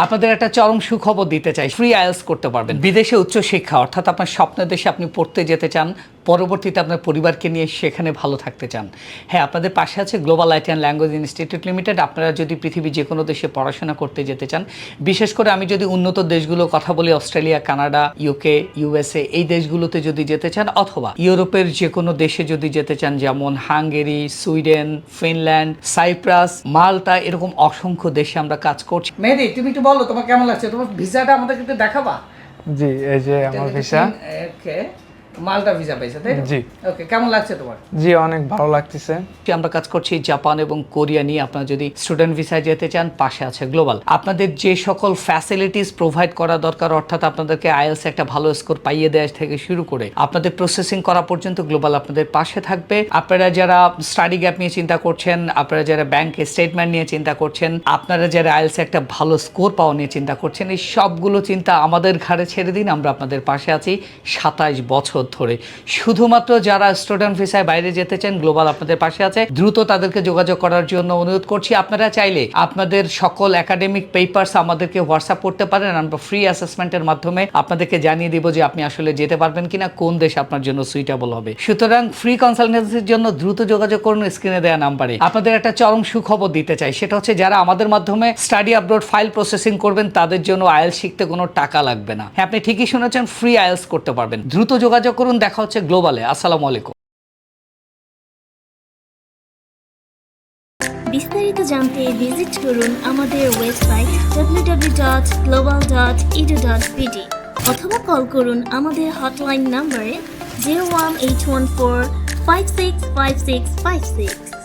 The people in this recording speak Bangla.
আপনাদের একটা চরম সুখবর দিতে চাই, ফ্রি আইএলটিএস করতে পারবেন। বিদেশে উচ্চ শিক্ষা অর্থাৎ আপনার স্বপ্নের দেশে আপনি পড়তে যেতে চান, পরবর্তীতে আপনার পরিবারকে নিয়ে সেখানে ভালো থাকতে চান। হ্যাঁ, আপনাদের পাশে আছে global IT and language institute limited. আপনারা যদি পৃথিবীর যে কোনো দেশে পড়াশোনা করতে যেতে চান, বিশেষ করে আমি যদি উন্নত দেশগুলোর কথা বলি, অস্ট্রেলিয়া, কানাডা, ইউকে, ইউএসএ, এই দেশগুলোতে যদি যেতে চান, অথবা ইউরোপের যে কোনো দেশে যদি যেতে চান, যেমন হাঙ্গেরি, সুইডেন, ফিনল্যান্ড, সাইপ্রাস, মাল্টা, এরকম অসংখ্য দেশে আমরা কাজ করছি। মেহেদি, তুমি একটু বলো তোমার কেমন লাগছে, তোমার ভিসাটা আমাদেরকে একটু দেখাবা। জি, এই যে আমার ভিসা। ওকে, মাল্টা ভিসা পাইছো তাই? জি। ওকে, কেমন লাগছে তোমার? জি, অনেক ভালো লাগতেছে। আমরা কাজ করছি জাপান এবং কোরিয়া নিয়ে। আপনারা যদি স্টুডেন্ট ভিসায় যেতে চান, পাশে আছে গ্লোবাল। আপনাদের যে সকল ফ্যাসিলিটিস প্রোভাইড করা দরকার, অর্থাৎ আপনাদেরকে আইএলটিএস একটা ভালো স্কোর পাইয়ে দেওয়া থেকে শুরু করে আপনাদের প্রসেসিং করা পর্যন্ত গ্লোবাল আপনাদের পাশে থাকবে। আপনারা যারা স্টাডি গ্যাপ নিয়ে চিন্তা করছেন, আপনারা যারা ব্যাংক স্টেটমেন্ট নিয়ে চিন্তা করছেন, আপনারা যারা আইএলটিএস একটা ভালো স্কোর পাওয়া নিয়ে চিন্তা করছেন, এই সবগুলো চিন্তা আমাদের ঘাড়ে ছেড়ে দিন। আমরা আপনাদের পাশে আছি 27 বছর ধরে। শুধুমাত্র যারা স্টুডেন্ট ভিসায় বাইরে যেতে চান, গ্লোবাল আপনাদের পাশে আছে। দ্রুত তাদেরকে যোগাযোগ করার জন্য অনুরোধ করছি। আপনারা চাইলে আপনাদের সকল একাডেমিক পেপারস আমাদেরকে হোয়াটসঅ্যাপ করতে পারেন। আমরা ফ্রি অ্যাসেসমেন্টের মাধ্যমে আপনাদেরকে জানিয়ে দিব যে আপনি আসলে যেতে পারবেন কিনা, কোন দেশ আপনার জন্য সুইটেবল হবে। সুতরাং ফ্রি কনসালটেন্সির জন্য দ্রুত যোগাযোগ করুন স্ক্রিনে দেওয়া নাম্বারে। আপনাদের একটা চরম সুখবর দিতে চাই, সেটা হচ্ছে যারা আমাদের মাধ্যমে স্টাডি আপলোড ফাইল প্রসেসিং করবেন, তাদের জন্য আইএলটিএস শিখতে কোনো টাকা লাগবে না। হ্যাঁ, আপনি ঠিকই শুনেছেন, ফ্রি আইএলটিএস করতে পারবেন। দ্রুত যোগাযোগ করুন। দেখা হচ্ছে গ্লোবালে। আসসালামু আলাইকুম। বিস্তারিত জানতে ভিজিট করুন আমাদের ওয়েবসাইট www.global.edu.bd অথবা কল করুন আমাদের হটলাইন নম্বরে 01814 565656।